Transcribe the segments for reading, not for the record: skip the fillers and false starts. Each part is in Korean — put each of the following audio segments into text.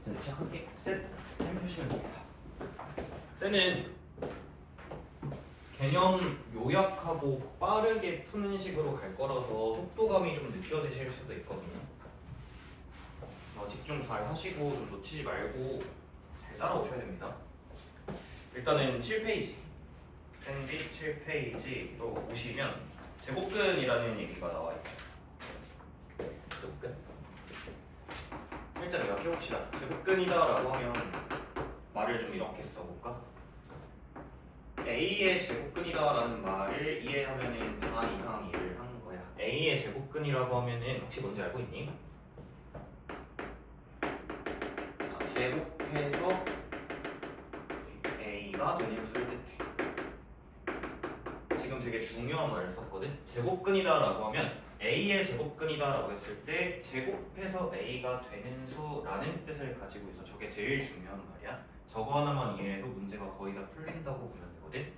네, 시작할게. 셋 펴시면 됩니다. 셋은 개념 요약하고 빠르게 푸는 식으로 갈 거라서 속도감이 좀 느껴지실 수도 있거든요. 집중 잘 하시고 좀 놓치지 말고 잘 따라오셔야 됩니다. 일단은 7페이지 샌디 7페이지로 보시면 제곱근이라는 얘기가 나와 있어요. 제곱근 일단 요약해봅시다. 제곱근이다라고 하면 말을 좀 이렇게 써볼까? A의 제곱근이다라는 말을 이해하면은 반 이상 이해를 하는 거야. A의 제곱근이라고 하면은 혹시 뭔지 알고 있니? 자, 제곱해서 A가 되는 수를 뜻해. 지금 되게 중요한 말을 썼거든. 제곱근이다라고 하면 A의 제곱근이다라고 했을 때 제곱해서 A가 되는 수라는 뜻을 가지고 있어. 저게 제일 중요한 말이야. 저거 하나만 이해해도 문제가 거의 다 풀린다고 보면 되거든.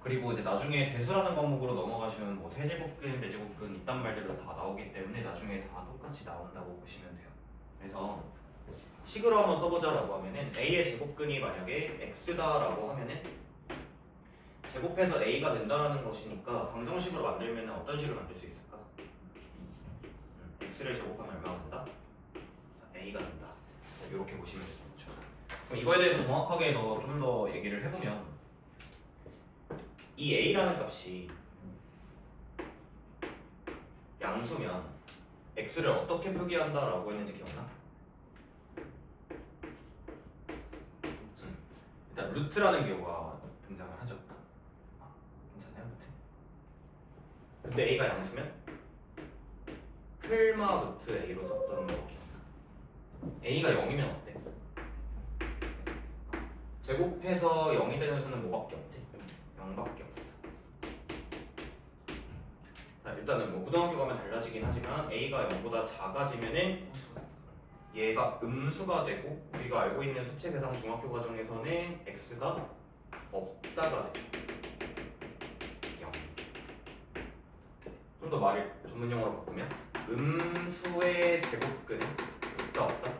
그리고 이제 나중에 대수라는 과목으로 넘어가시면 뭐 세제곱근, 네제곱근 이딴 말들도 다 나오기 때문에 나중에 다 똑같이 나온다고 보시면 돼요. 그래서 식으로 한번 써보자라고 하면은 A의 제곱근이 만약에 X다라고 하면은 제곱해서 A가 된다라는 것이니까 방정식으로 만들면 어떤 식으로 만들 수 있을까? X를 제곱하면 얼마가 된다? A가 된다. 이렇게 보시면 되죠. 그럼 이거에 대해서 정확하게 좀 더 얘기를 해보면 이 A라는 값이 양수면 X를 어떻게 표기한다라고 했는지 기억나? 일단 루트라는 기호가 등장을 하죠. 괜찮아요, 루트? 근데 A가 양수면 풀마 루트 A로 썼던 거 기억나? A가 0이면 어때? 제곱해서 0이 되는 수는 뭐밖에 없지? 0밖에 없어. 자, 일단은 뭐 고등학교 가면 달라지긴 하지만 A가 0보다 작아지면은 얘가 음수가 되고 우리가 알고 있는 수체 계산 중학교 과정에서는 X가 없다가 되죠. 0. 좀 더 말을 전문 용어로 바꾸면 음수의 제곱근은 없다.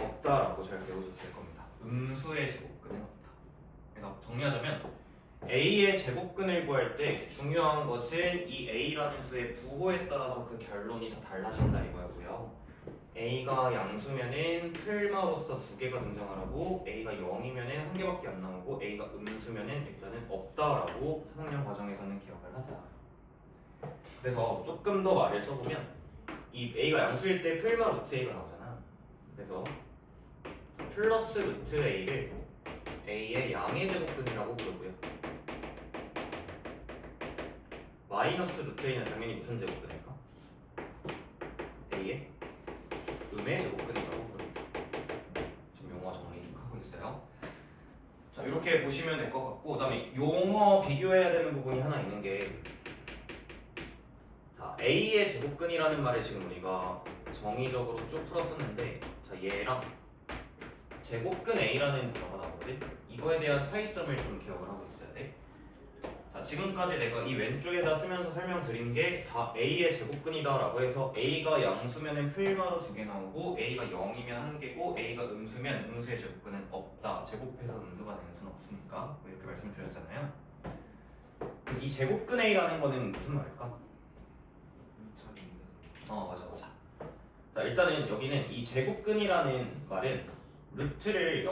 없다라고 잘 배우셨을 겁니다. 음수의 제곱근은 없다. 그래서 정리하자면 A의 제곱근을 구할 때 중요한 것은 이 A라는 수의 부호에 따라서 그 결론이 다 달라진다 이거고요. A가 양수면은 풀마로서 두 개가 등장을 하고 A가 0이면은 한 개밖에 안 나오고 A가 음수면은 일단은 없다라고 3학년 과정에서는 기억을 하자. 그래서 조금 더 말을 써보면 이 A가 양수일 때 풀마 루트 A가 나오잖아. 그래서 플러스 루트 A를 A의 양의 제곱근이라고 부르고요. 마이너스 루트 A는 당연히 무슨 제곱근일까? A의 음의 제곱근이라고 부릅니다. 지금 용어 정리 쭉 하고 있어요. 자, 이렇게 보시면 될 것 같고, 그 다음에 용어 비교해야 되는 부분이 하나 있는 게 A의 제곱근이라는 말을 지금 우리가 정의적으로 쭉 풀었었는데, 자, 얘랑 제곱근 A라는 단어가 나오거든. 이거에 대한 차이점을 좀 기억을 하고 있어야 돼. 자, 지금까지 내가 이 왼쪽에다 쓰면서 설명드린 게 다 A의 제곱근이다 라고 해서 A가 양수면은 풀마로 두 개 나오고 A가 0이면 한 개고 A가 음수면 음수의 제곱근은 없다. 제곱해서 음수가 되는 수는 없으니까 이렇게 말씀드렸잖아요. 이 제곱근 A라는 거는 무슨 말일까? 맞아. 자, 일단은 여기는 이 제곱근이라는 말은 루트를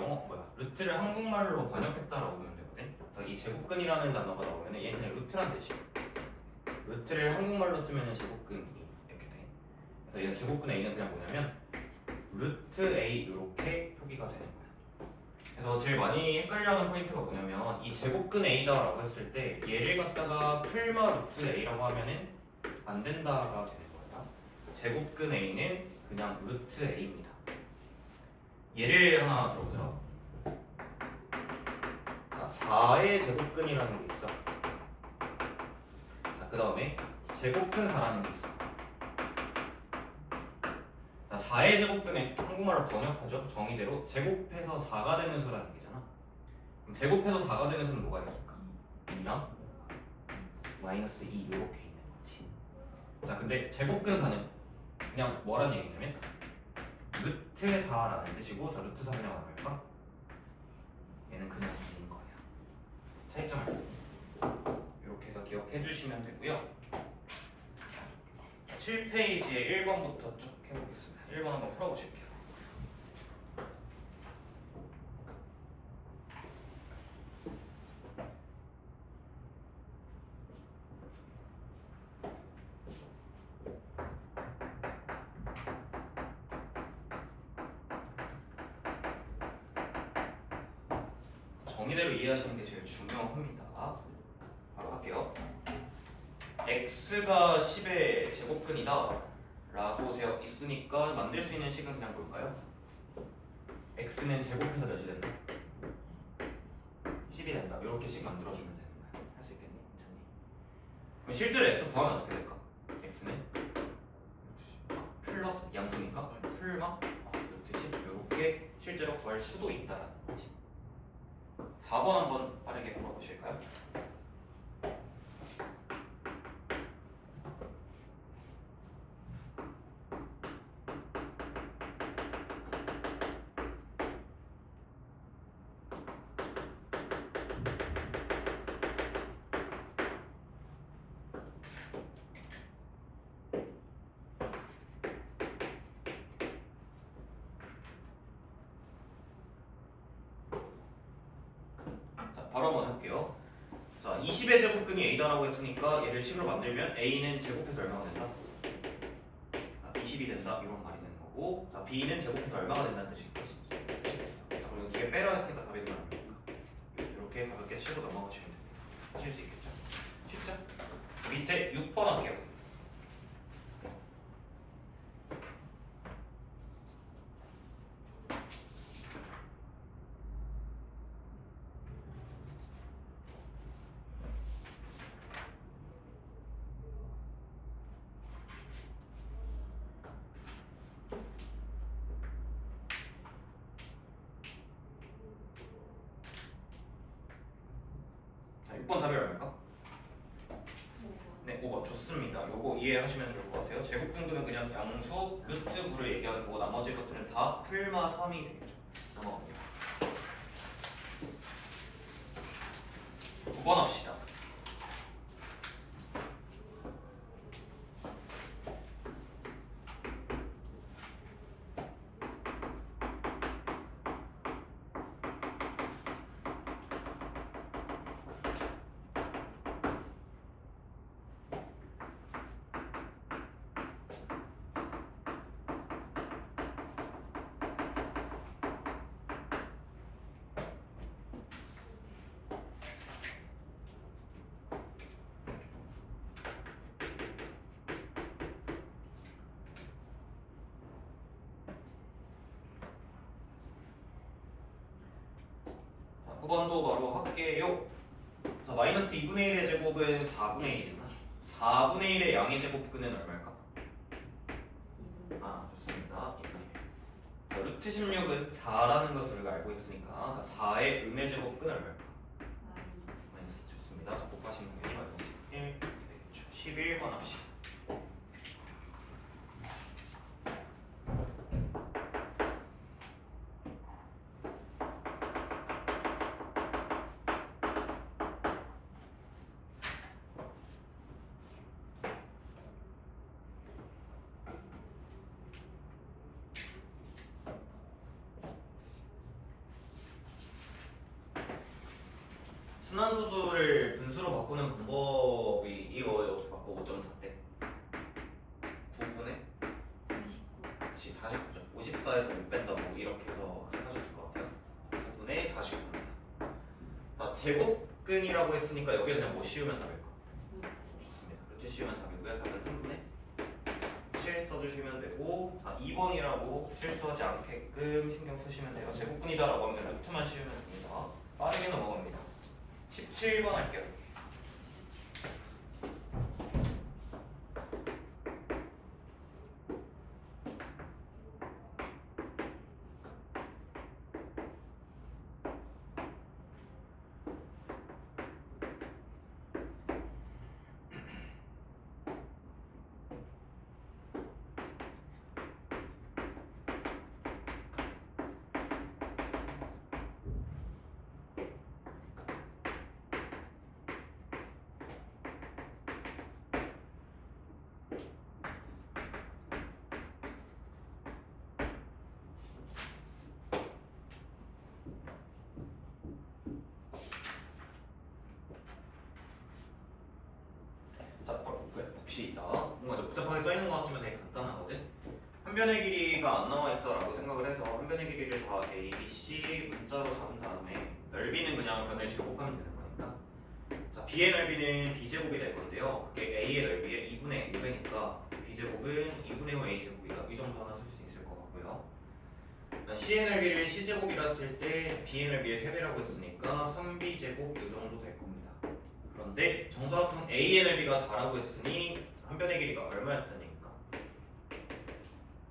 루트를 한국말로 번역했다라고 보면 되거든. 그래서 이 제곱근이라는 단어가 나오면 얘는 루트란 뜻이야. 루트를 한국말로 쓰면 제곱근이 이렇게 돼. 그래서 얘는 제곱근 A는 그냥 뭐냐면 루트 A 이렇게 표기가 되는 거야. 그래서 제일 많이 헷갈려하는 포인트가 뭐냐면 이 제곱근 A다라고 했을 때 얘를 갖다가 풀마 루트 A라고 하면은 안 된다가 되는 거야. 제곱근 A는 그냥 루트 A입니다. 예를 하나 들어보자. 4의 제곱근이라는 게 있어. 그 다음에 제곱근 4라는 게 있어. 4의 제곱근에 한국말로 번역하죠. 정의대로 제곱해서 4가 되는 수라는 얘기잖아. 그럼 제곱해서 4가 되는 수는 뭐가 있을까? 2랑 마이너스 2 이렇게 있는 거지. 자, 근데 제곱근 4는 그냥 뭐라는 얘기냐면 루트 4라는 뜻이고, 자 루트 4 그냥 뭐랄까? 얘는 그냥 2인 거예요. 차이점을 이렇게 해서 기억해 주시면 되고요. 7페이지에 1번부터 쭉 해보겠습니다. 1번 한번 풀어보실게요. 정의대로 이해하시는 게 제일 중요합니다. 바로 할게요. x가 10의 제곱근이다 라고 되어 있으니까 만들 수 있는 식은 그냥 뭘까요? x는 제곱해서 몇이 된다? 10이 된다. 이렇게 식 만들어주면 되는 거야. 할 수 있겠니? 괜찮니? 그럼 실제로 x 구하면 어떻게 될까? x는 플러스 양수니까 풀마 루트 10 이렇게 실제로 구할 수도 있다라는 거지. 4번 한번 빠르게 풀어보실까요? 바로 한번 해볼게요. 자, 20의 제곱근이 A다라고 했으니까 얘를 10으로 만들면 A는 제곱해서 얼마가 된다? 20이 된다. 이런 말이 되는 거고, 자, B는 제곱해서 얼마가 된다는 뜻이겠지? 10. 자, 그리고 두 개 빼라 했으니까 답이 얼마나 됩니까? 이렇게 가볍게 10으로 넘어가시면 됩니다. 하실 수 있겠죠? 쉽죠? 밑에 6번 할게요. 자, 6번 답이 얼마일까? 네, 5번 좋습니다. 요거 이해하시면 좋을 것 같아요. 제곱근들은 그냥 양수, 루트 9를 얘기하는 거고 나머지 것들은 다 풀마 3이 되겠죠. 넘어갑니다. 9번 합시다. 자, 9번도 바로 할게요. 자, 마이너스 2분의 1의 제곱은 4분의 1이구나. 4분의 1의 양의 제곱근은 얼마일까? 아, 좋습니다. 2분의 1. 자, 루트 16은 4라는 것을 우리가 알고 있으니까, 자, 4의 음의 제곱근 얼마일까? 마이너스. 좋습니다. 자, 곱하시는 당연히 마이너스 1 되겠죠. 11번 합시다. 순환수수를 분수로 바꾸는 방법이 이거 어떻게 바꿔? 5.4대 9분의 49. 49죠. 54에서 6 뺀다고 이렇게 해서 생각하셨을 것 같아요. 9분의 49입니다. 자, 제곱근이라고 했으니까 여기에 그냥 뭐 씌우면 답일까? 좋습니다. 루트 씌우면 답이고요. 답은 3분의 7 써주시면 되고, 자, 2번이라고 실수하지 않게끔 신경 쓰시면 돼요. 제곱근이다라고 하면 그냥 루트만 씌우면 됩니다. 빠르게 넘어갑니다. 17번 할게요. 봅시다. 뭔가 좀 복잡하게 써있는 것 같지만 되게 간단하거든. 한 변의 길이가 안 나와 있다라고 생각을 해서 한 변의 길이를 다 A, B, C 문자로 잡은 다음에 넓이는 그냥 변을 제곱하면 되는 거니까. 자, B의 넓이는 B제곱이 될 건데요. 그게 A의 넓이의 2분의 1배니까 B제곱은 2분의 5 A제곱이다. 이 정도 하나 쓸 수 있을 것 같고요. C의 넓이를 C제곱이라 쓸 때 B의 넓이의 3배라고 했으니까 3B제곱 이 정도 될 겁니다. 그런데 정사각형 A의 넓이가 4라고 했으니 한 변의 길이가 얼마였다는 얘기인가?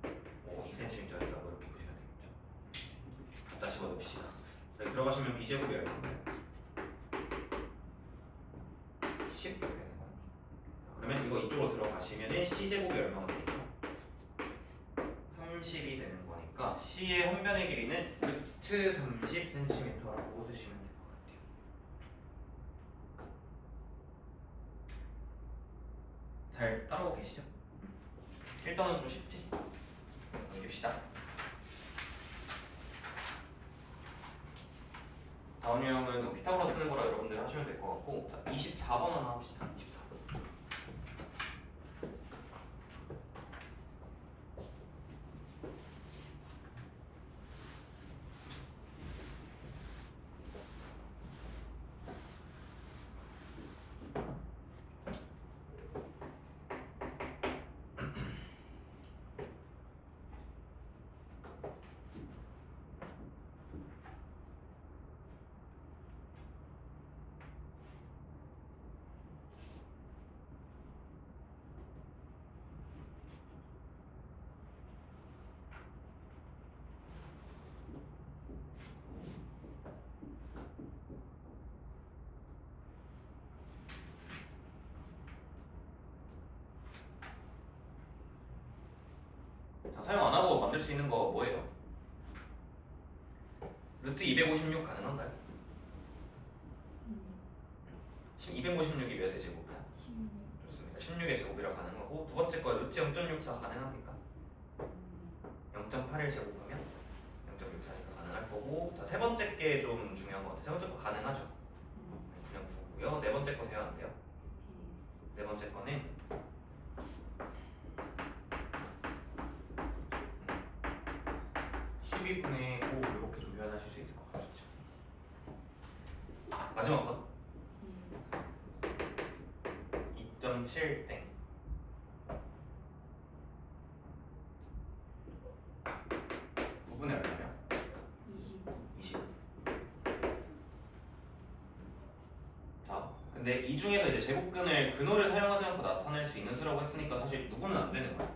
2cm였다. 이렇게 보시면 되겠죠. 갖다 집어넣읍시다. 여기 들어가시면 B제곱이 얼마인가요? 10 이렇게 되는 거예요. 그러면 이거 이쪽으로 들어가시면 C제곱이 얼마가 됩니까? 30이 되는 거니까 C의 한 변의 길이는 루트 30cm라고 쓰시면 될 것 같아요. 잘 따라오고 계시죠? 일단은 좀 쉽지? 넘깁시다. 다음 유형은 피타고라 쓰는 거라 여러분들 하시면 될 것 같고, 자, 24번 하나 합시다. 24번. 자, 사용 안 하고 만들 수 있는 거 뭐예요? 루트 256 가능한가요? 256이 몇의 제곱이야? 16. 좋습니다. 16의 제곱이라 가능하고, 두 번째 거 루트 0.64 가능합니까? 0.81 제곱하면 0.64니까 가능할 거고, 자, 세 번째 게 좀 중요한 것 같아요. 세 번째 거 가능하죠? 그냥 구고요. 네 번째 거 돼야 안 돼요? 네 번째 거는 12분의 5 이렇게 좀 표현하실 수 있을 것 같죠? 마지막 번 2.7땡 9분의 얼마냐? 20. 자, 근데 이 중에서 이제 제곱근을 근호를 사용하지 않고 나타낼 수 있는 수라고 했으니까 사실 누구는 안 되는 거야.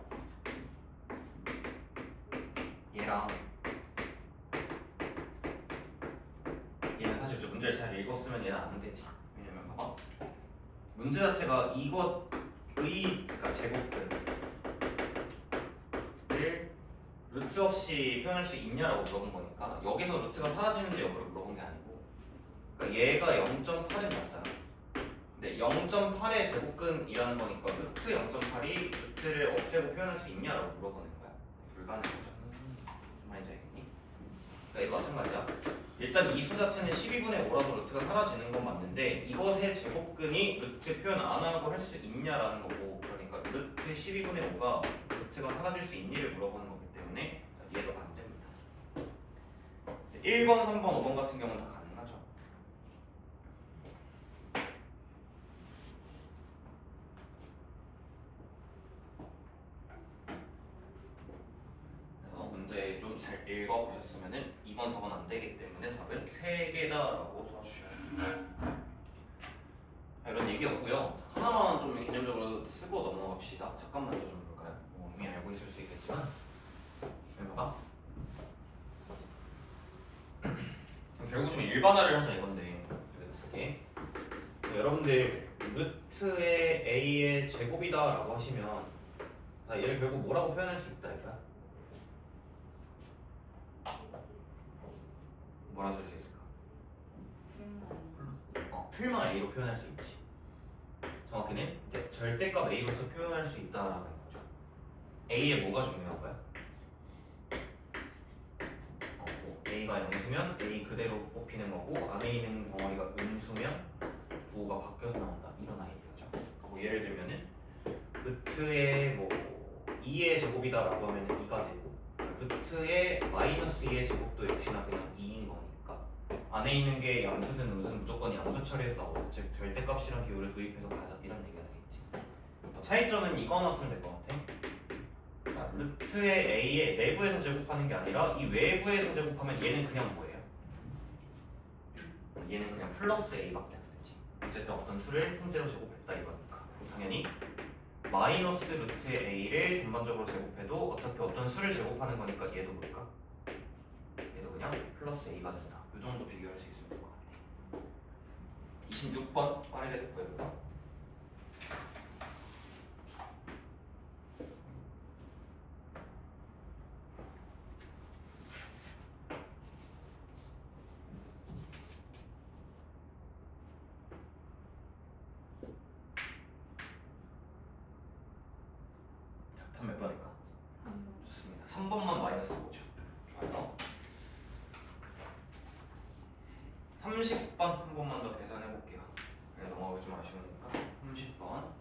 얘랑 얘는 사실 좀 문제를 잘 읽었으면 얘는 안 되지. 왜냐면 봐봐, 문제 자체가 이것의 그러니까 제곱근을 루트 없이 표현할 수 있냐라고 물어본 거니까 여기서 루트가 사라지는지 여부를 물어본 게 아니고, 그러니까 얘가 0.8은 맞잖아. 근데 0.8의 제곱근이라는 거니까 루트 0.8이 루트를 없애고 표현할 수 있냐라고 물어보는 거야. 불가능한 거죠. 무슨 말인지 알겠니? 그러니까 이거 마찬가지야. 일단 이 수 자체는 12분의 5라서 루트가 사라지는 건 맞는데 이것의 제곱근이 루트 표현 안 하고 할 수 있냐라는 거고, 그러니까 루트 12분의 5가 루트가 사라질 수 있니를 물어보는 거기 때문에 얘도 안 됩니다. 1번, 3번, 5번 같은 경우는 다 가능하죠. 그래서 문제 좀 잘 읽어보셨으면 2번, 4번 안 되기 때문에 답은 3개다라고 써주셔야 됩니다. 이런 얘기였고요. 하나만 좀 개념적으로 쓰고 넘어갑시다. 잠깐만 좀 볼까요? 이미 알고 있을 수 있겠지만 봐봐. 결국 좀 일반화를 하자 이건데, 여기서 쓰게. 여러분들 루트의 a의 제곱이다라고 하시면 얘를 결국 뭐라고 표현할 수 있다 이거야? 뭐라 쓸 수 있을까? 풀만 a로 표현할 수 있지. 정확히는 이제 절대값 a로서 표현할 수 있다라는 거죠. a에 뭐가 중요한 거야? a가 양수면 a 그대로 뽑히는 거고, 안에 있는 덩어리가 음수면 부호가 바뀌어서 나온다, 이런 아이디어죠. 예를 들면은 루트의 뭐 2의 제곱이다라고 하면 2가 되고 루트의 마이너스 2의 제곱도 역시나 그냥 2인 거니까 안에 있는 게 양수든 음수는 무조건 양수 처리해서 나오죠. 즉 절대값이랑 비율을 도입해서 가자 이런 얘기가 되겠지. 차이점은 이거 하나 쓰면 될 것 같아. 자, 루트의 a의 내부에서 제곱하는 게 아니라 이 외부에서 제곱하면 얘는 그냥 뭐예요? 얘는 그냥 플러스 a밖에 안 되지. 어쨌든 어떤 수를 통째로 제곱했다 이거니까 당연히 마이너스 루트 a를 전반적으로 제곱해도 어차피 어떤 수를 제곱하는 거니까 얘도 뭘까? 얘도 그냥 플러스 a가 된다. 이 정도 비교할 수 있을 것 같아. 26번 빠르게 됐고요. 몇 번일까? 좋습니다. 3번만 마이너스 5죠. 좋아요. 30번 한 번만 더 계산해 볼게요. 넘어가기 좀 아쉬우니까 30번.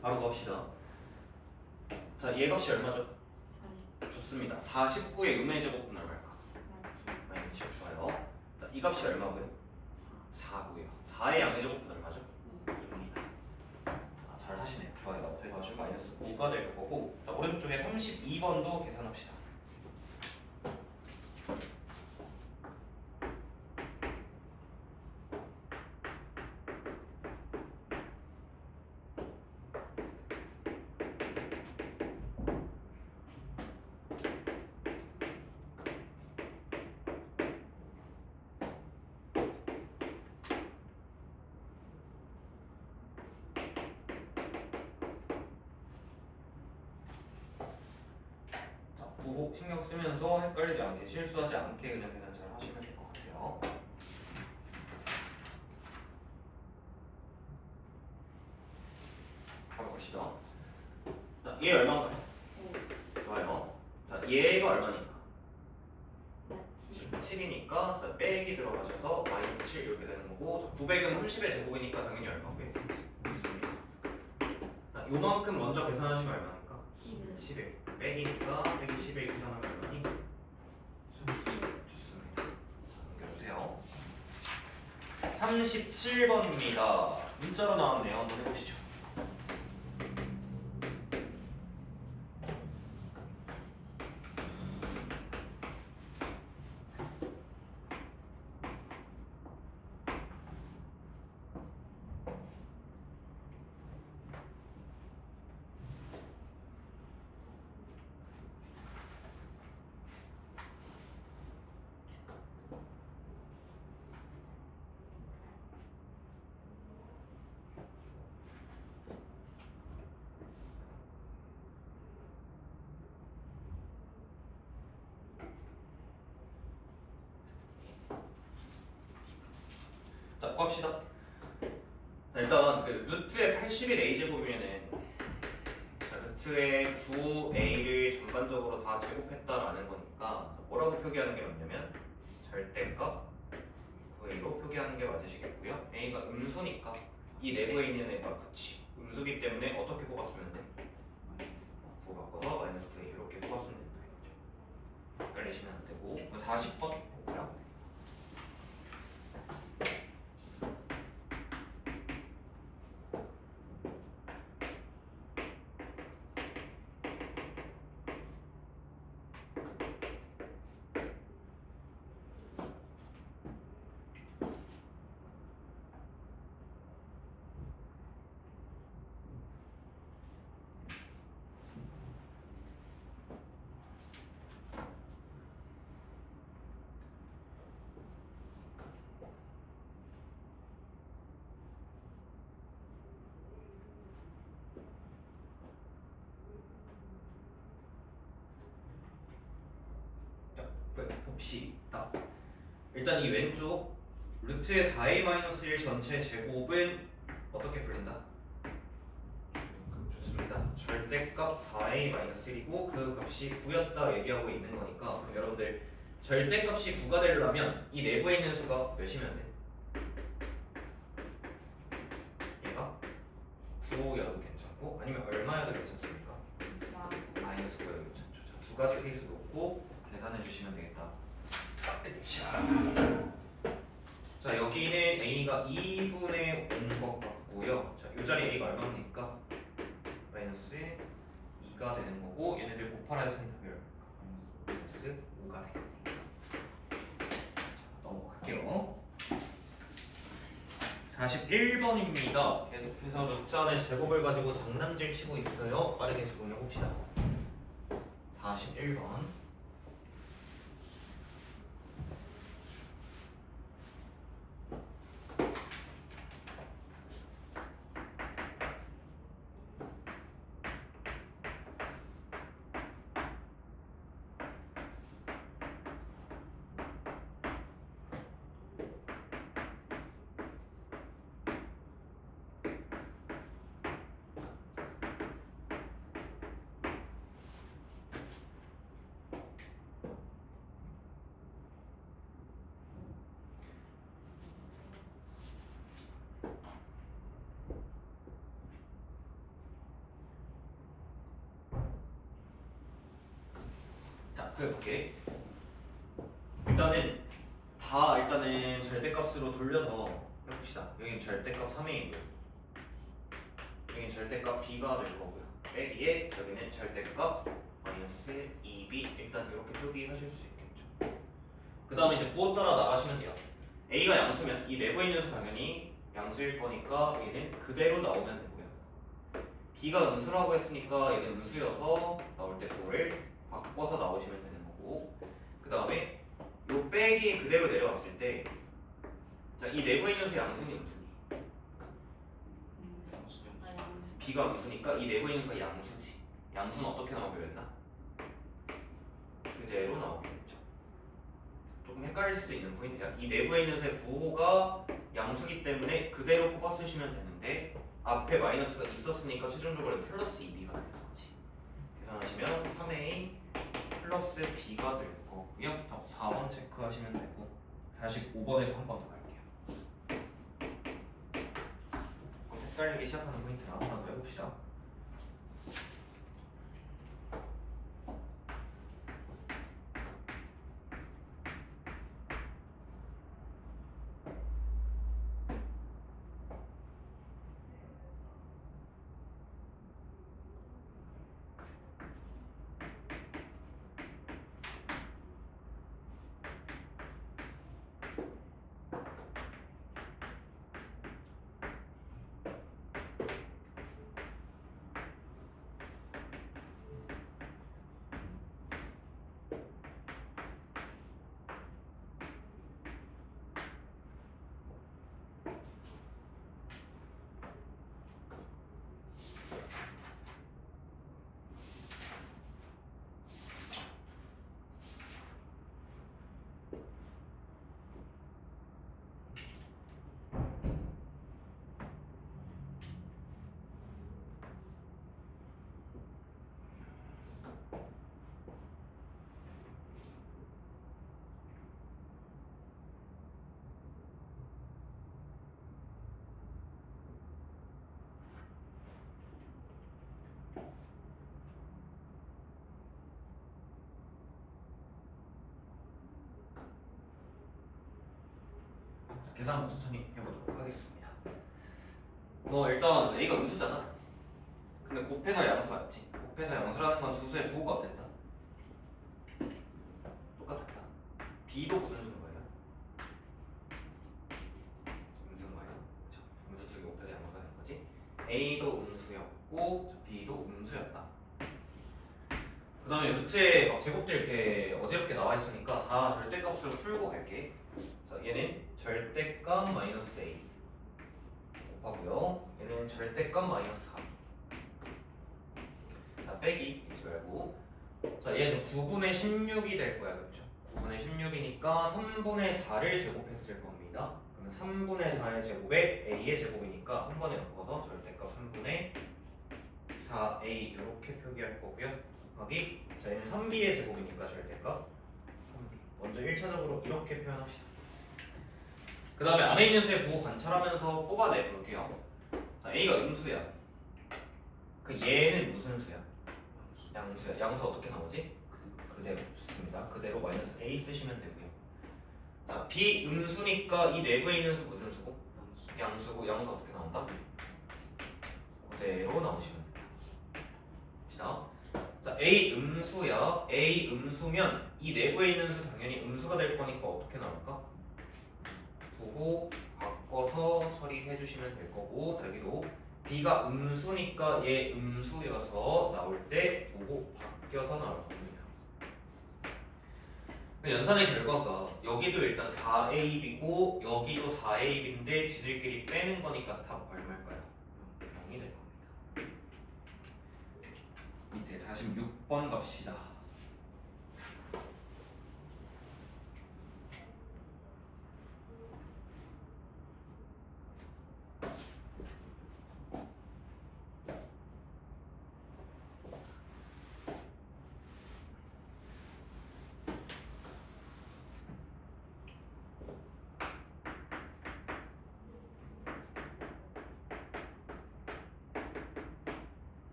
바로 갑시다. 자, 얘 값이 얼마죠? 40. 좋습니다. 49의 음의 제곱분 얼마일까? 마이너스 7 좋아요. 자, 이 값이 얼마고요? 4고요. 4의 양의 제곱분 얼마죠? 2입니다. 잘 하시네요. 좋아요. 그래서 아주 마이너스 5가 될 거고 자, 오른쪽에 32번도 계산합시다. 부호 신경 쓰면서 헷갈리지 않게 실수하지 않게 그냥 계산 잘 하시면 될 것 같아요. 바로 갑시다. 자, 얘 얼마인가요? 좋아요. 자, 얘가 얼마니까? 7이니까 자, 빼기 들어가셔서 마이너스 7 이렇게 되는 거고 900은 30의 제곱이니까 당연히 얼마고요? 좋습니다. 자, 요만큼 먼저 계산하시면 얼마니까? 11 빼기니까 빼기 11 계산하면 얼마니? 30 좋습니다. 넘겨주세요. 37번입니다. 문자로 나왔네요. 한번 해보시죠. 자, 봅시다. 일단 그 루트의 81 a 제곱이면은 루트의 9a를 전반적으로 다 제곱했다라는 거니까 뭐라고 표기하는 게 맞냐면 절대값 9a로 표기하는 게 맞으시겠고요. a가 음수니까 이 내부에 있는 애가 그치 음수기 때문에 어떻게 뽑았으면 돼? 바꿔서 마이너스 9a 이렇게 뽑았으면 된다 이거죠. 헷갈리시면 안 되고 40번 보고요. 봅시다. 일단 이 왼쪽 루트의 4a-1 전체 제곱은 어떻게 풀린다? 좋습니다. 절대값 4a-1이고 그 값이 9였다 얘기하고 있는 거니까 그럼 여러분들 절대값이 9가 되려면 이 내부에 있는 수가 몇이면 돼? 얘가 9여도 괜찮고 아니면 얼마여도 괜찮습니까? 마이너스 9여도 괜찮죠. 자, 두 가지 케이스 놓고 계산해 주시면 되겠다. 자 여기는 a가 2분의 5인 것 같고요. 자, 이 자리 a가 얼마입니까? 마이너스 2가 되는 거고 얘네들 곱하라 했으니까 마이너스 5가 되겠네요. 자, 넘어갈게요. 41번입니다. 계속해서 루트 안의 제곱을 가지고 장난질 치고 있어요. 빠르게 적용해 봅시다. 41번. 그렇게 일단은 절대값으로 돌려서 해봅시다. 여기는 절대값 3a이고요. 여기는 절대값 b가 될 거고요. 빼기에 여기는 절대값 마이너스 2b 일단 이렇게 표기하실 수 있겠죠. 그 다음에 이제 부호 따라 나가시면 돼요. a가 양수면 이 내부에 있는 수 당연히 양수일 거니까 얘는 그대로 나오면 되고요. b가 음수라고 했으니까 얘는 음수여서 나올 때 부호를 바꿔서 나오시면 되는 거고 그 다음에 요 빼기 그대로 내려왔을 때 자, 이 내부에 있는 수 양수니 음수니? b가 음수니까 이 내부에 있는 수가 양수지. 양수는 어떻게 나오기로 했나? 그대로 나오겠죠. 조금 헷갈릴 수도 있는 포인트야. 이 내부에 있는 수의 부호가 양수기 때문에 그대로 뽑아 쓰시면 되는데 앞에 마이너스가 있었으니까 최종적으로 플러스 2b가 되는 거지. 계산하시면 3a 플러스 b가 될 거고요. 4번 체크하시면 되고 45번에서 한 번 더 갈게요. 헷갈리기 시작하는 포인트라 하나 더 해봅시다. 계산 천천히 해보도록 하겠습니다. 뭐 일단 a가 음수잖아. 근데 곱해서 양수였지. 곱해서 양수라는 건 두 수의 부호가 어땠다? 똑같았다. b도 무슨 수인 거예요? 음수인 거예요. 그렇죠? 음수 쪽에 곱해서 양수가 된 거지. a도 음수였고 b도 음수였다. 그 다음에 루트에 막 제곱들 이렇게 어지럽게 나와 있으니까 다 절대값으로 풀고 갈게. 자, 얘는 절대값 마이너스 a 곱하고요. 얘는 절대값 마이너스 4. 자, 빼기 잊지 말고. 자, 얘 지금 9분의 16이 될 거야, 그렇죠? 9분의 16이니까 3분의 4를 제곱했을 겁니다. 그러면 3분의 4의 제곱에 a의 제곱이니까 한 번에 엮어서 절대값 3분의 4a 이렇게 표기할 거고요. 여기 저희는 3b의 제곱이니까 절대값 3b. 먼저 1차적으로 이렇게 표현합시다. 그 다음에 안에 있는 수의 부호 관찰하면서 뽑아내 볼게요. 자, a가 음수야. 그 얘는 무슨 수야? 양수야. 양수 어떻게 나오지? 그대로. 좋습니다. 그대로 마이너스 a 쓰시면 되고요. 자, b 음수니까 이 내부에 있는 수 무슨 수고? 양수고. 양수 어떻게 나온다? 그대로 나오시면 됩니다. 자, a 음수야. a 음수면 이 내부에 있는 수 당연히 음수가 될 거니까 어떻게 나올까? 부호 바꿔서 처리해 주시면 될 거고, 자, 여기도 b가 음수니까 얘 음수여서 나올 때 부호 바뀌어서 나올 겁니다. 연산의 결과가 여기도 일단 4ab이고 여기도 4ab인데 지들끼리 빼는 거니까 답 얼마일까요? 0이 될 겁니다. 밑에 46번 갑시다.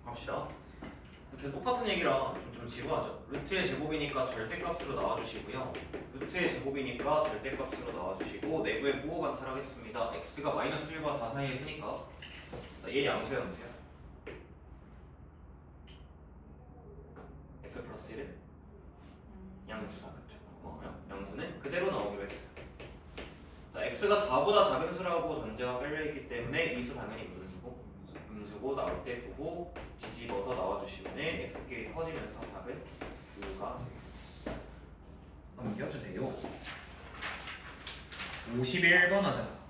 갑시다. 계속 똑같은 얘기라 좀 지루하죠. 루트의 제곱이니까 절대값으로 나와주시고요. 루트의 제곱이니까 절대값으로 나와주시고 내부의 부호 관찰하겠습니다. x가 마이너스 1과 4 사이에 있으니까 얘 양수야 양수야? x 플러스 1은 양수다. 그쵸? 양수는 그대로 나오기로 했어요. 자, x가 4보다 작은 수라고 전제가 깔려있기 때문에 이 수 당연히 무슨 수고? 음수고 나올 때 부호 뒤집어서 나와주시면 x끼리 커지면서 답은 9가 되겠습니다. 넘겨주세요. 51번 하자.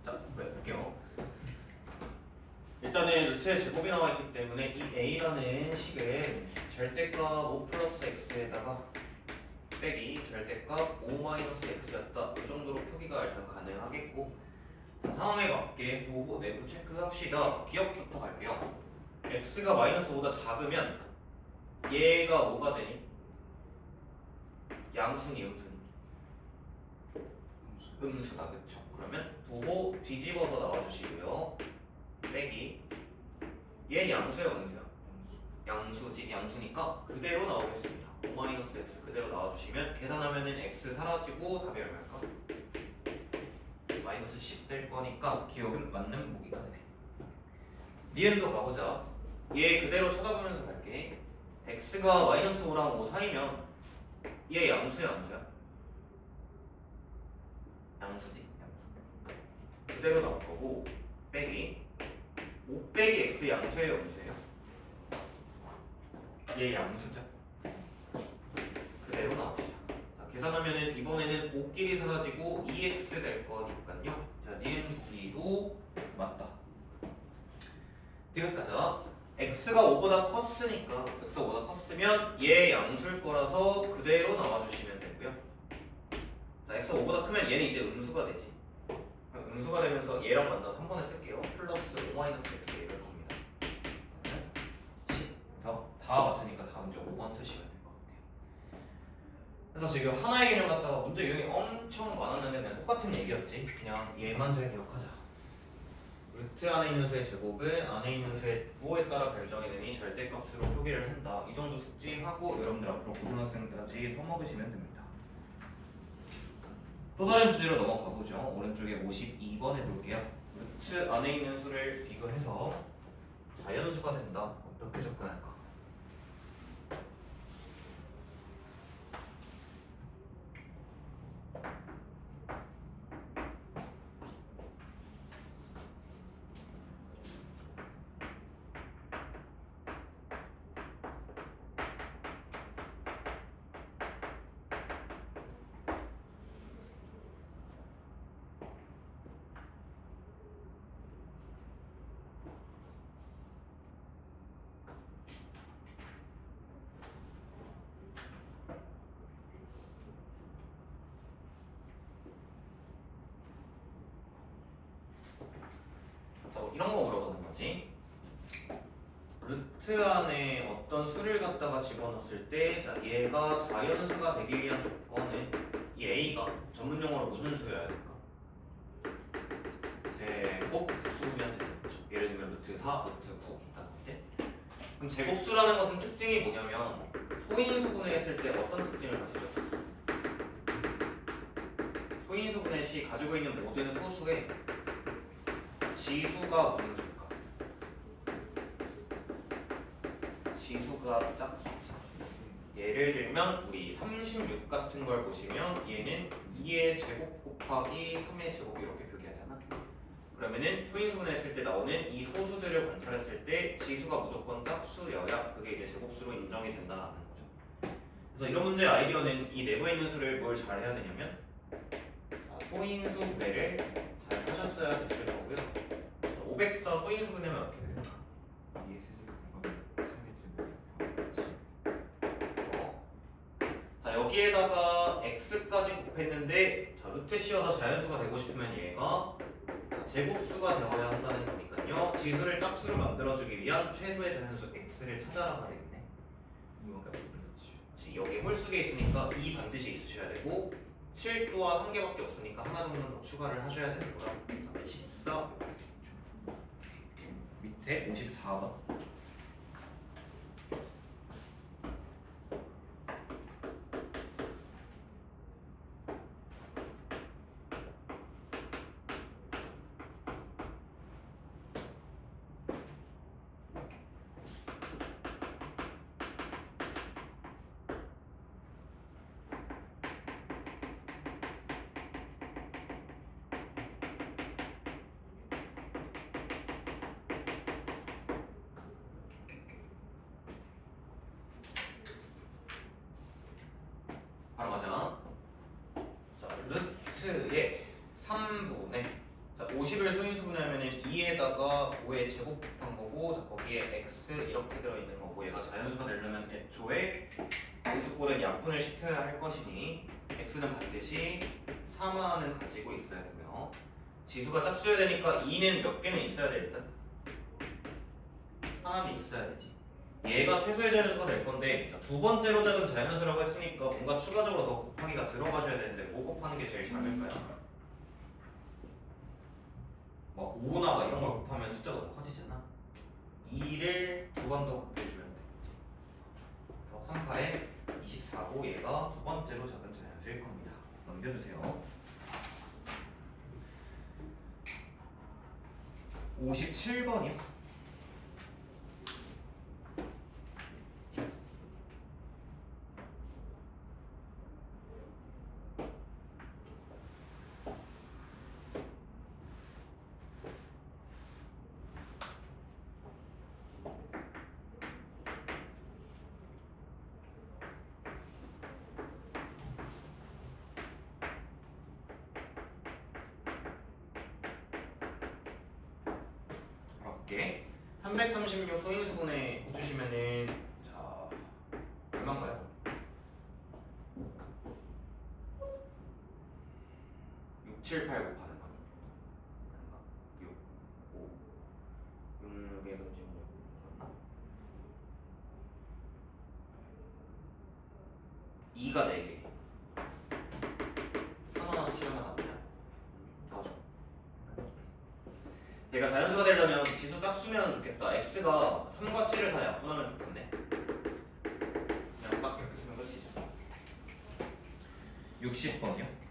자, 볼게요. 일단은 루트의 제곱이 나와 있기 때문에 이 a라는 식은 절대값 5 플러스 x에다가 빼기 절대값 5 마이너스 x였다. 이 정도로 표기가 일단 가능하겠고, 자, 상황에 맞게 부호 내부 체크합시다. 기억부터 갈게요. x가 마이너스 5보다 작으면 얘가 뭐가 되니? 양수니 음수니? 음수다. 그쵸? 그러면 부호 뒤집어서 나와주시고요. 빼기 얘는 양수야 음수야? 양수지. 양수니까 그대로 나오겠습니다. 5-x 그대로 나와주시면 계산하면은 x 사라지고 답이 얼마일까? 마이너스 10 될 거니까 기억은 맞는 보기가 되네. 니은도 가보자. 얘 그대로 쳐다보면서 갈게. x가 마이너스 5랑 5 사이면 얘 양수야 양수야? 양수지. 양수. 그대로 나올 거고 빼기 5 빼기 x 양수예요, 음수예요? 얘 양수죠. 그대로 나옵시다. 자, 계산하면은 이번에는 5끼리 사라지고 2x 될 거니까요. 자, 니은 소리도 맞다. 디귿 가자. x가 5보다 컸으니까 x가 5보다 컸으면 얘 양수일 거라서 그대로 나와주시면 되고요. 자, x가 5보다 크면 얘는 이제 음수가 되지. 음수가 되면서 얘랑 만나서 한 번에 쓸게요. 플러스 5-x 이럴 겁니다. 그래서 다 왔으니까 다음 이제 5번 쓰시면 될 것 같아요. 그래서 지금 하나의 개념 갖다가 문제 유형이 엄청 많았는데 그냥 똑같은 얘기였지. 그냥 얘만 잘 기억하자. 루트 안에 있는 수의 제곱은 안에 있는 수의 부호에 따라 결정이 되니 절대값으로 표기를 한다. 이 정도 숙지하고 여러분들 앞으로 고등학생까지 써먹으시면 됩니다. 또 다른 주제로 넘어가 보죠. 오른쪽에 52번 해볼게요. 루트 안에 있는 수를 비교해서 자연수가 된다. 어떻게 접근할까? 이런 거 물어보는 거지. 루트 안에 어떤 수를 갖다가 집어넣었을 때, 자, 얘가 자연수가 되기 위한 조건은 이 a가 전문 용어로 무슨 수여야 될까? 제곱수면 되는 거죠. 예를 들면 루트 4, 루트 9 이렇게. 그럼 제곱수라는 것은 특징이 뭐냐면 소인수분해 했을 때 어떤 특징을 가지죠? 소인수분해 시 가지고 있는 모든 소수의 지수가 무슨 수일까? 지수가 짝수죠. 예를 들면 우리 36 같은 걸 보시면 얘는 2의 제곱 곱하기 3의 제곱 이렇게 표기하잖아. 그러면은 소인수분했을 때 나오는 이 소수들을 관찰했을 때 지수가 무조건 짝수여야 그게 이제 제곱수로 인정이 된다는 거죠. 그래서 이런 문제의 아이디어는 이 내부에 있는 수를 뭘 잘 해야 되냐면 소인수분해를 잘 하셨어야 됐을 거고요. 504 소인수분해면 어떻게 돼요? 자, 여기에다가 x까지 곱했는데 자, 루트 씌워서 자연수가 되고 싶으면 얘가 제곱수가 되어야 한다는 거니까요. 지수를 짝수로 만들어주기 위한 최소의 자연수 x를 찾아라가 되겠네. 여기 홀수게 있으니까 2 반드시 있으셔야 되고 7 또한 한 개밖에 없으니까 하나 정도는 더 추가를 하셔야 되는 거라 14 밑에 54번 바로 가자. 자, 루트의 3분의 자, 50을 소인수분해하면 2에다가 5의 제곱 곱한 거고 자, 거기에 x 이렇게 들어있는 거고 얘가 자연수가 되려면 애초에 x꼴은 약분을 시켜야 할 것이니 x는 반드시 3화는 가지고 있어야 되며 지수가 짝수여야 되니까 2는 몇 개는 있어야 돼 일단? 하나는 있어야 되지. 얘가 최소의 자연수가 될 건데 자, 두 번째로 작은 자연수라고 했으니까 뭔가 추가적으로 더 곱하기가 들어가셔야 되는데 뭐 곱하는 게 제일 작을까요? 뭐 5나 막 이런 걸 곱하면 숫자가 너무 커지잖아. 2를 두 번 더 곱해주면 돼. 그래서 38에 24고 얘가 두 번째로 작은 자연수일 겁니다. 넘겨주세요. 57번이요. 5개 336 소인수분해 해주시면은 자 얼마인가요? 6, 7, 8 곱하는 거 6, 5, 6에 던지면 2가 4개 3하나 7 하나 같냐? 맞아. 얘가 자연수가 되려면 지수 짝수면 좋겠다. x가 3과 7을 다 약분하면 좋겠네. 그냥 딱 이렇게 쓰면 끝이죠. 60번이요?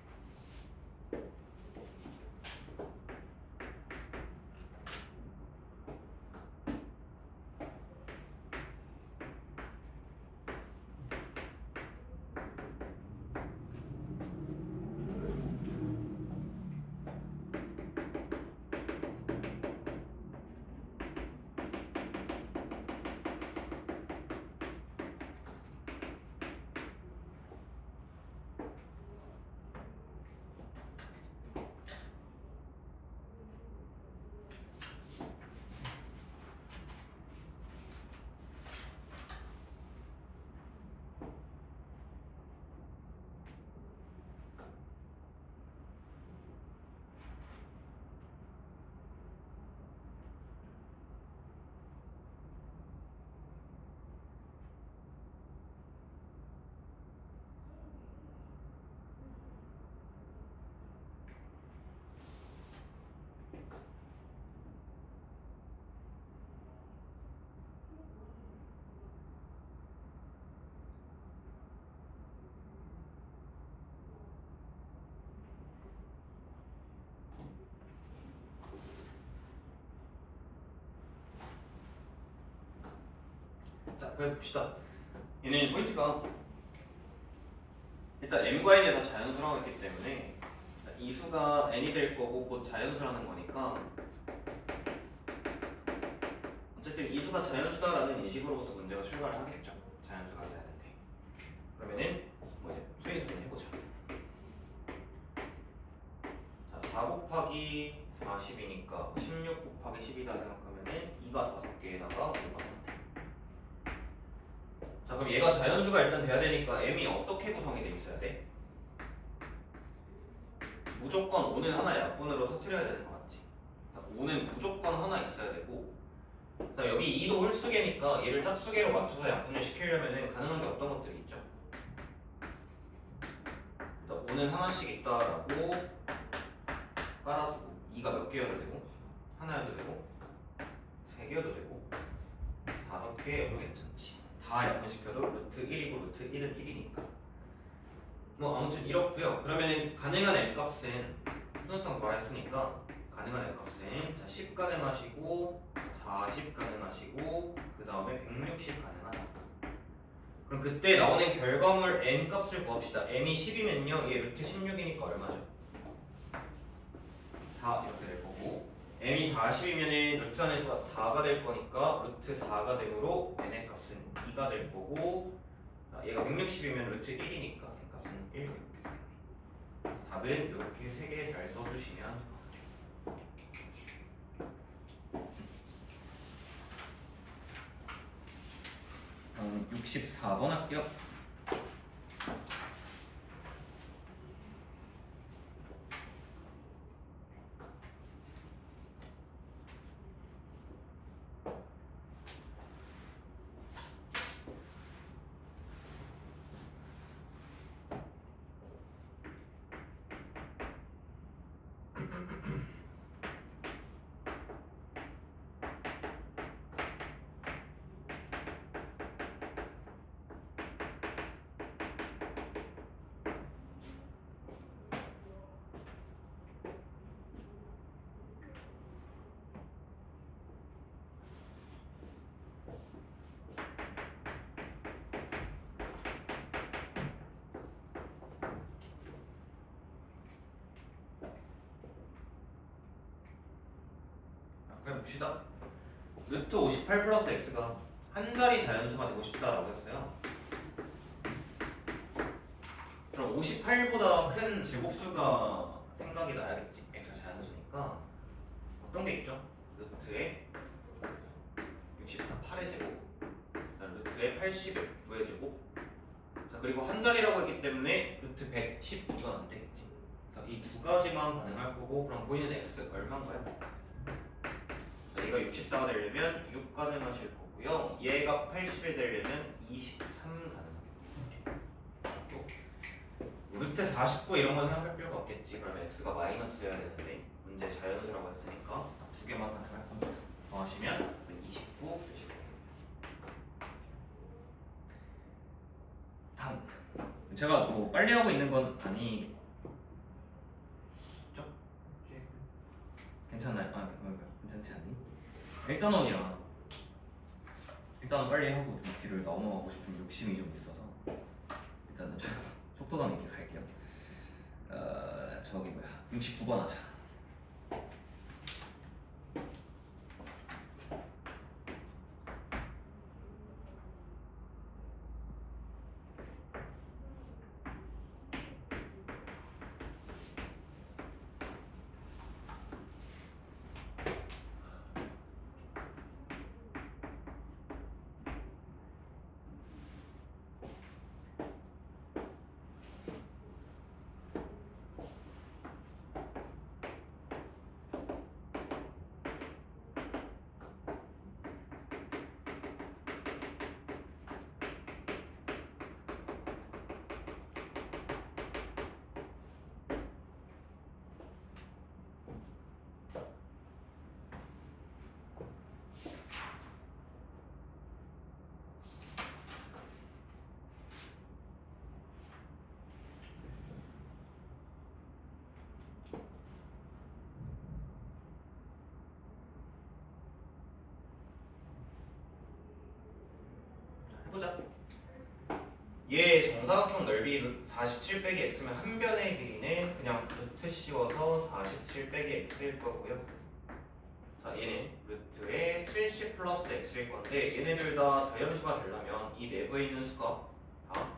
자, 그래 봅시다. 얘는 포인트가 일단 m과 n이 다 자연수라고 했기 때문에 자, 이 수가 n이 될 거고 곧 자연수라는 거니까 어쨌든 이 수가 자연수다라는 인식으로부터 문제가 출발을 하겠죠. 자연수가 돼야 되는데 그러면은 뭐 이제 소인수분 해보자. 자, 4 곱하기 40이니까 16 곱하기 10이다 생각하면은 2가 5개에다가 5가 자 그럼 얘가 자연수가 일단 돼야 되니까 m이 어떻게 구성이 돼 있어야 돼? 무조건 5는 하나 약분으로 터뜨려야 되는 거 맞지? 5는 무조건 하나 있어야 되고 그다음 여기 2도 홀수계니까 얘를 짝수계로 맞춰서 약분을 시키려면 가능한 게 어떤 것들이 있죠? 일단 5는 하나씩 있다라고 깔아주고 2가 몇 개여도 되고 하나여도 되고 3개여도 되고 5개여도 괜찮지. 다 약분시켜도 루트 1이고 루트 1은 1이니까 뭐 아무튼 이렇고요. 그러면은 가능한 n값은 순수성 구하했으니까 가능한 n값은 자, 10 가능하시고 40 가능하시고 그 다음에 160 가능하다. 그럼 그때 나오는 결과물 n값을 구합시다. m이 10이면요 얘 루트 16이니까 얼마죠? 4 이렇게 될 거고 m이 40이면은 루트 안의 수가 4가 될 거니까 루트 4가 되므로 n의 값은 2가 될 거고 얘가 160이면 루트 1이니까 n 값은 1 이렇게 되네. 답은 이렇게 3개 잘 써주시면 64번 할게요. 그럼 봅시다. 루트 58 플러스 x가 한 자리 자연수가 되고 싶다라고 했어요. 그럼 58보다 큰 제곱수가 생각이 나야겠지. x 자연수니까 어떤 게 있죠? 루트에 64 8의 제곱 루트에 80의 9의 제곱. 자, 그리고 한 자리라고 했기 때문에 루트 110 이건 안 되겠지. 이 두 가지만 가능할 거고, 그럼 보이는 x 얼마인가요? 자, 얘가 64가 되려면 6 가능하실 거고요. 얘가 80이 되려면 23 가능하겠죠. 루트 49 이런 건 생각할 필요가 없겠지. 그러면 x가 마이너스여야 되는데 문제 자연수라고 했으니까 두 개만 가능할 겁니다. 더하시면 29 되실 겁니다. 다음. 제가 뭐 빨리 하고 있는 건 아니죠? 괜찮나요? 괜찮지 않니? 일단은 빨리 하고 좀 뒤를 넘어가고 싶은 욕심이 좀 있어서 일단은 좀 속도감 있게 갈게요. 저기 뭐야 69번 하자. 해보자. 얘 정사각형 넓이 47 빼기 x면 한 변의 길이는 그냥 루트 씌워서 47 빼기 x일 거고요. 자, 얘는 루트에 70 플러스 x일 건데 얘네들 다 자연수가 되려면 이 내부에 있는 수가 다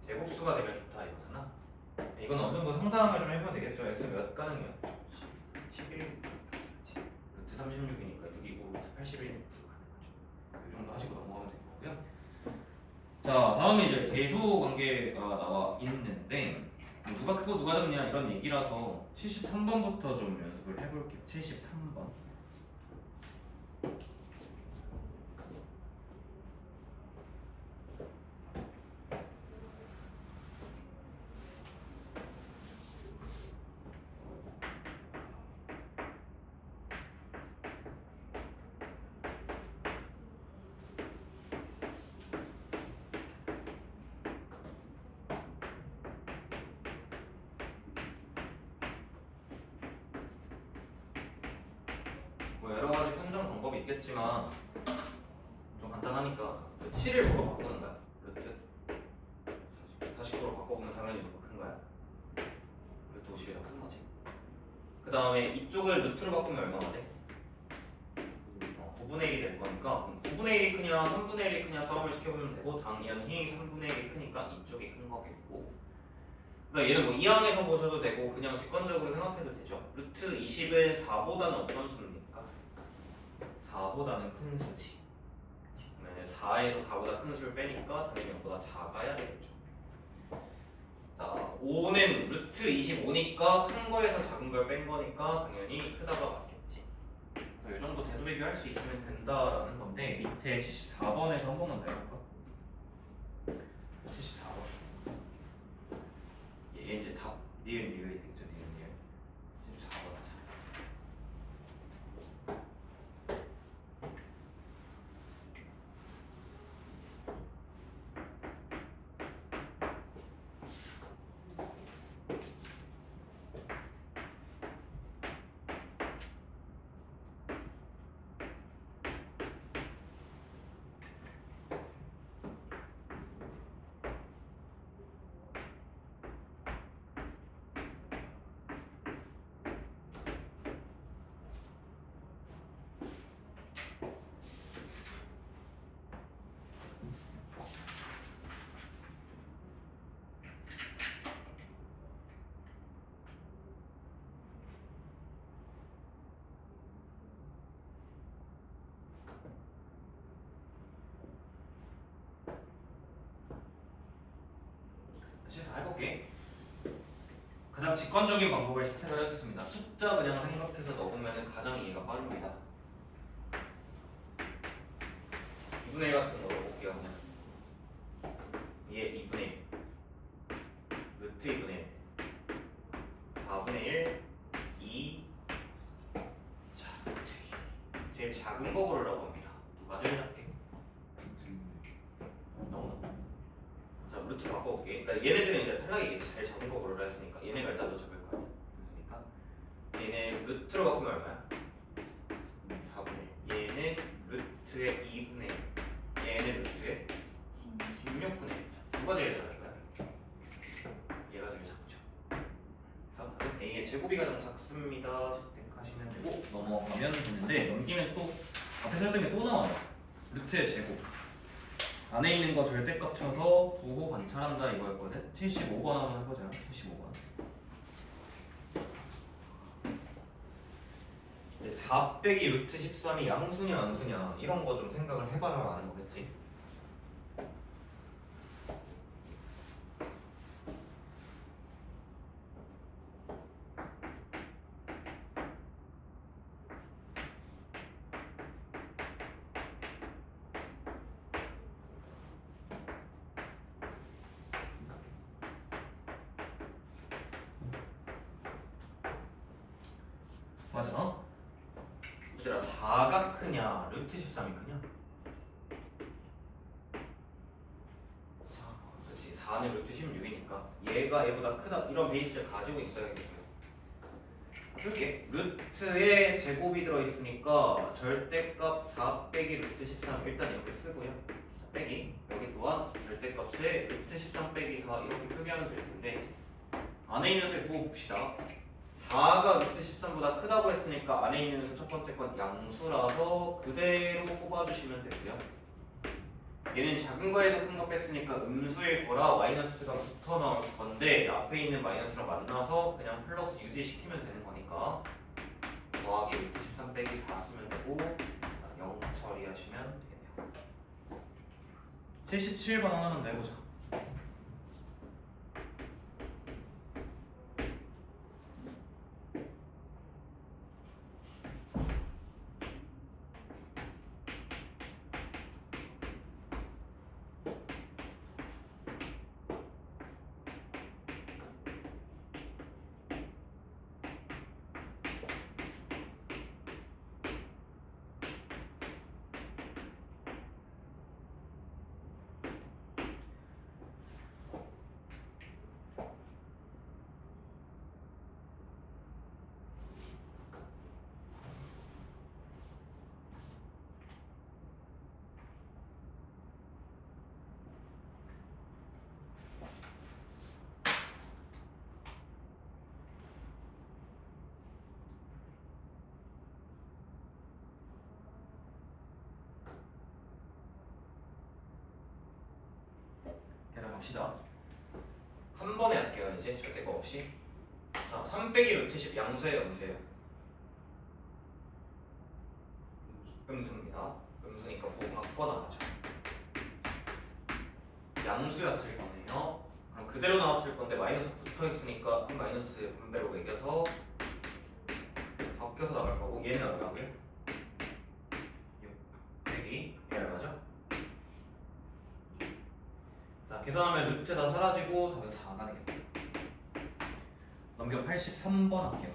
제곱수가 되면 좋다 이거잖아. 이건 어느 정도 상상을 좀 해보면 되겠죠. x 몇 가능해요? 11. 루트 36이니까 6이고 루트 81이니까 9 가능하죠. 이 정도 하시고 넘어가면 될 거고요. 자, 다음에 이제 배수 관계가 나와 있는데 누가 크고 누가 작냐 이런 얘기라서 73번부터 좀 연습을 해볼게요. 73번. 뭐 여러 가지 판정 방법이 있겠지만 좀 간단하니까 7을 뭐로 바꾸는 거야? 루트 49로 바꿔보면 당연히 뭐가 큰 거야? 루트 50이 더 큰 거지. 그 다음에 이쪽을 루트로 바꾸면 얼마나 돼? 9분의 1이 될 거니까 그럼 9분의 1이 크냐 3분의 1이 크냐 싸움을 시켜보면 되고 당연히 3분의 1이 크니까 이쪽이 큰 거겠고, 그러니까 얘는 뭐 이항에서 보셔도 되고 그냥 직관적으로 생각해도 되죠. 루트 20은 4보다는 어떤 수입니까? 4보다는 큰 수치. 그러면 4에서 4보다 큰 수를 빼니까 당연히 0보다 작아야 되겠죠. 자, 5는 루트 25니까 큰 거에서 작은 걸 뺀 거니까 당연히 크다가 맞겠지. 이 정도 대소 비교할 수 있으면 된다라는 건데 밑에 74번에서 한 번만 더 해볼까? 74번. 얘 이제 답 니은 리을이 되겠죠. 니은 리을. 74번 하자. 가장 직관적인 방법을 선택을 하겠습니다. 숫자 그냥 생각해서 넣으면 가장 이해가 빠릅니다. 2분의 1 같은 거 넣어볼게요. 그냥 얘 2분의 1 루트 2분의 1 4분의 1 2 자, 제일 작은 거 고르라고 합니다. 누가 제일 작게? 너무 자, 루트로 바꿔볼게. 그러니까 얘네들은 이제 탈락이겠지. 제일 작은 거 고르라 했으니까 얘네가 일단 더 작을 거야. 그러니까 얘네 루트로 바꾸면 얼마야? 4분의 1 얘는 루트의 2분의 1 얘는 루트의 16분의 1 누가 제일 작을 거야? 얘가 제일 작죠. 그래서 A의 제곱이 가장 작습니다. 채택하시면 되고 넘어가면 되는데 넘기면 또 앞에서 했던 게 또 나와요. 루트의 제곱 안에 있는 거 절대값 쳐서 부호 관찰한다 이거였거든. 75번 한번 해보자. 75번 4 빼기 루트 13이 양수냐 암수냐 이런 거 좀 생각을 해봐야 아는 거겠지. 맞아? 얘들아 4가 크냐 루트 13이 크냐? 4, 그렇지 4는 루트 16이니까 얘가 얘보다 크다 이런 베이스를 가지고 있어야겠고요. 이렇게 루트에 제곱이 들어있으니까 절대값 4 빼기 루트 13 일단 이렇게 쓰고요. 빼기 여기 또한 절대값에 루트 13 빼기 4 이렇게 표기하면 될 텐데 안에 있는 수 구해봅시다. 4가 루트 13보다 크다고 했으니까 안에 있는 수 첫 번째 건 양수라서 그대로 뽑아주시면 되고요. 얘는 작은 거에서 큰 거 뺐으니까 음수일 거라 마이너스가 붙어 나올 건데 앞에 있는 마이너스랑 만나서 그냥 플러스 유지시키면 되는 거니까 더하기 루트 13 빼기 4 쓰면 되고 0 처리하시면 되네요. 77번 하나만 내보자. 갑시다. 한 번에 할게요. 이제 절대값 없이. 자, 3 빼기 루트 10 양수예요, 음수예요? 음수입니다. 음수니까 그거 바꿔나가죠. 양수였을 거네요. 그럼 그대로 나왔을 건데 마이너스 붙어 있으니까 한 마이너스 반배로 매겨서 바뀌어서 나갈 거고 얘는 얼마고요? 6 빼기 얘 얼마죠? 자, 계산하면 루트 다 사라지고 답은 4가 되겠다. 넘겨 83번 할게요.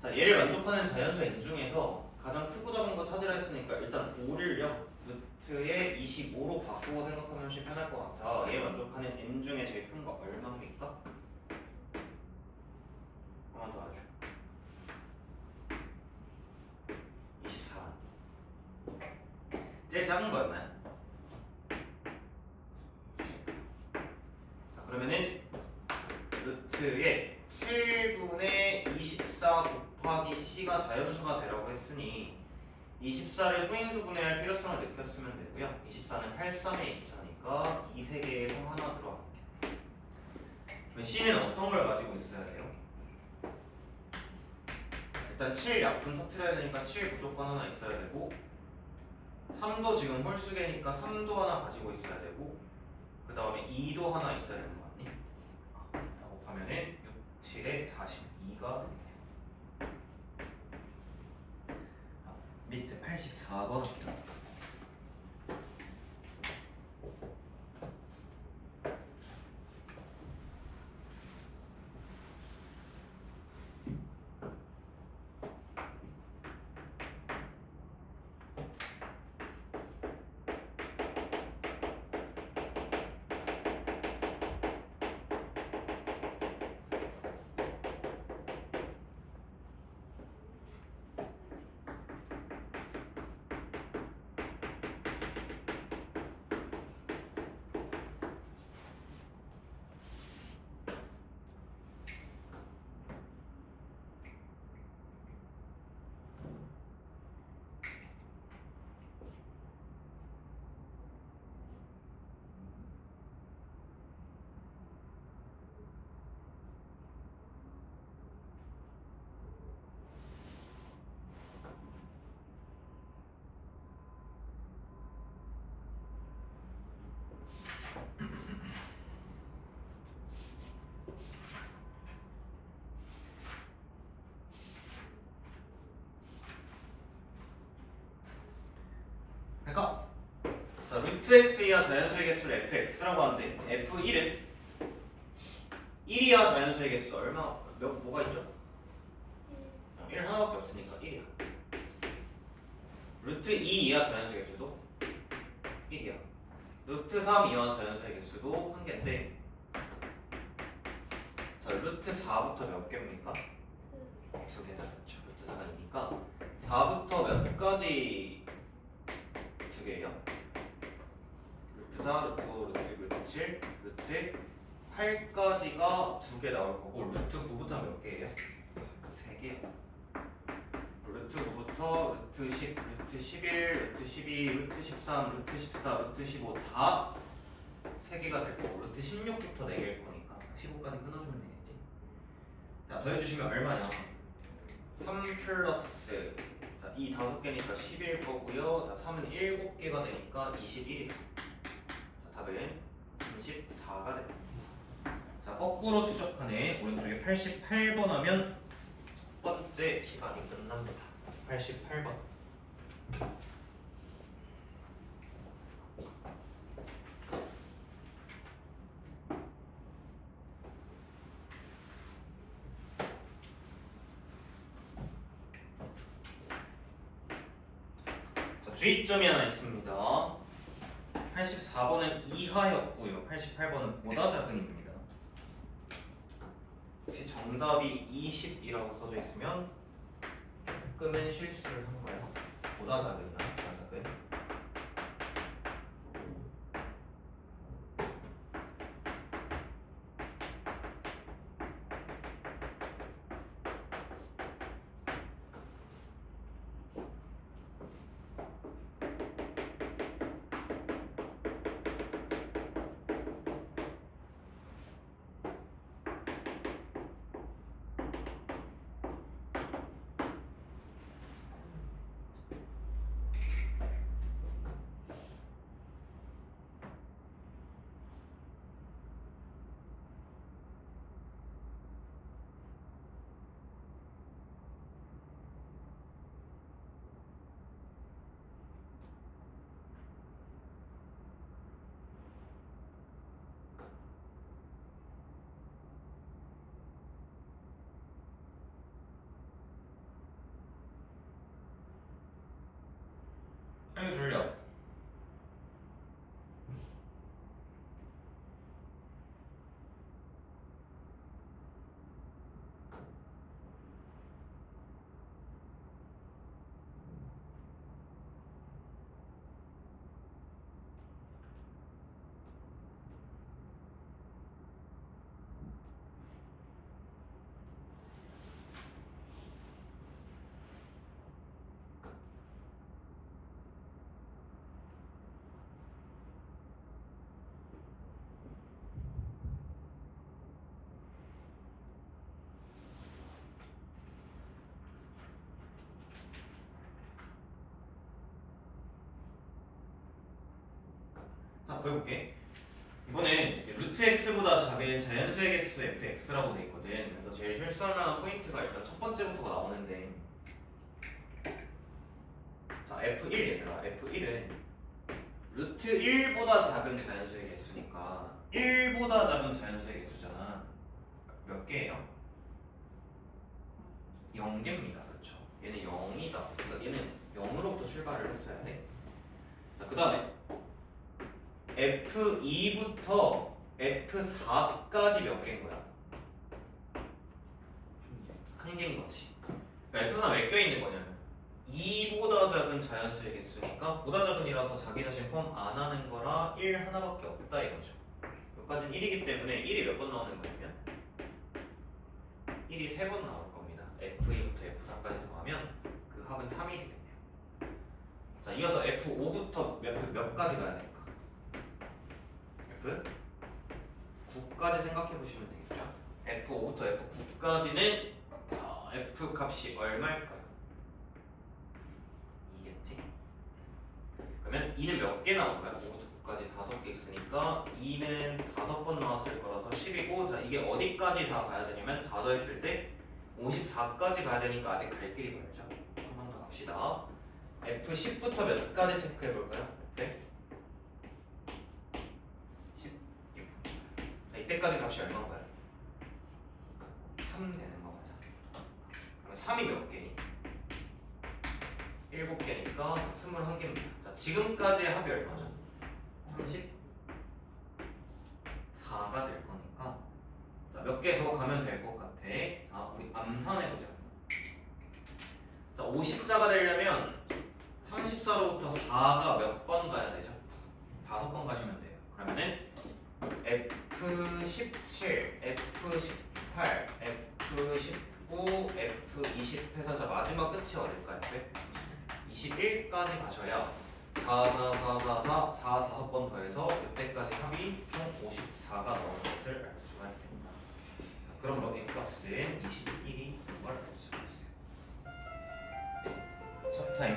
자, 얘를 만족하는 자연수 n 중에서 가장 크고 작은 거 찾으라 했으니까 일단 5를요 루트에 25로 바꾸고 생각하면 훨씬 편할 것 같아. 얘 만족하는 n 중에 제일 큰 거 얼마입니까? 한번 더 하죠. 24. 제일 작은 거 얼마야? 자, 그러면은 루트에 7분의 24 곱하기 c가 자연수가 되라고 했으니 24를 소인수 분해할 필요성을 느꼈으면 되고요. 24는 8, 3의 24니까 이 세 개의 성 하나 들어갈게요. 그럼 c는 어떤 걸 가지고 있어야 돼요? 일단 7 약분 터트려야 되니까 7 무조건 하나 있어야 되고 3도 지금 홀수계니까 3도 하나 가지고 있어야 되고 그 다음에 2도 하나 있어야 되는 거 아니? 다 곱하면은 6, 7에 42가 됩니다. 밑에 84번 합니다. 그러니까 자, 루트 x 이하 자연수의 개수를 fx라고 하는데 f1은 1 이하 자연수의 개수 뭐가 있죠? 1 하나밖에 없으니까 1이야. 루트 2 이하 자연수의 개수도 1이야. 루트 3 이하 자연수의 개수도 한 개인데 자, 루트 4부터 몇 개입니까? 두 개다. 그렇죠. 루트 4이니까 4부터 몇 가지 두 개예요? 루트 4, 루트 5, 루트 7, 루트 8까지가 두 개 나올 거고 루트 9부터 몇 개예요? 세 개예요. 루트 9부터 루트 10, 루트 11, 루트 12, 루트 13, 루트 14, 루트 15 다 세 개가 될 거고 루트 16부터 4개일 거니까 15까지 끊어주면 되겠지. 자, 더해주시면 얼마냐? 3 플러스 자, 이 5개니까 10일 거고요. 자, 3은 7개가 되니까 21이에요. 자, 답은 34가 됩니다. 자, 거꾸로 추적하네. 오른쪽에 88번 하면 첫 번째 시간이 끝납니다. 88번. 주의점이 하나 있습니다. 84번은 이하였고요. 88번은 보다 작은입니다. 혹시 정답이 20이라고 써져 있으면 끄면 실수를 한 거야. 보다 작은이나 보다 작은. 더 해볼게. 이번에 루트 x보다 작은 자연수의 개수 fx라고 돼 있거든. 그래서 제일 실수할 만한 포인트가 일단 첫 번째부터가 나오는데, 자 f1 얘들아, f1은 루트 1보다 작은 자연수의 개수니까 1보다 작은 자연수의 개수잖아. 몇 개예요? 0개입니다. 그렇죠? 얘는 0이다. 그래서 얘는 0으로부터 출발을 했어야 돼. 자, 그 다음에 F2부터 F4까지 몇 개인 거야? 한 개인 거지. 그러니까 F4는 왜 껴있는 거냐면 2보다 작은 자연수의 개수니까 보다 작은이라서 자기 자신 포함 안 하는 거라 1 하나밖에 없다 이거죠. 여기까지는 1이기 때문에 1이 몇 번 나오는 거냐면 1이 3번 나올 겁니다. F2부터 F4까지 더하면 그 합은 3이 되겠네요. 자, 이어서 F5부터 몇 가지 가야 될까? F9까지 생각해 보시면 되겠죠. F5부터 F9까지는 F 값이 얼마일까요? 2겠지? 그러면 2는 몇 개 나올까요? 5부터 9까지 5개 있으니까 2는 5번 나왔을 거라서 10이고, 자 이게 어디까지 다 가야 되냐면 다 더했을 때 54까지 가야 되니까 아직 갈 길이 멀죠. 한 번 더 갑시다. F10부터 몇 가지 체크해 볼까요? 네? 16. 자, 이때까지 값이 얼마인가요? 3 되는 거 맞아. 그러면 3이 몇 개니? 7개니까 21개입니다. 자, 지금까지의 합이 얼마죠? 34가 될 거니까, 자, 몇 개 더 가면 될 것 같아. 우리 암산해보자. 자, 54가 되려면 34로부터 4가 몇 번 가야 되죠? 5번 가시면 돼요. 그러면은 F17, F18, F19, F20 해서 자 마지막 끝이 어딜까요? 21까지 가셔야 4, 4, 4, 4, 4, 4, 5번 더해서 이때까지 합이 총 54가 나오는 것을 알 수가 있습니다. 자, 그럼 이 값은 21이 걸 알 수가 있어요. 첫 타임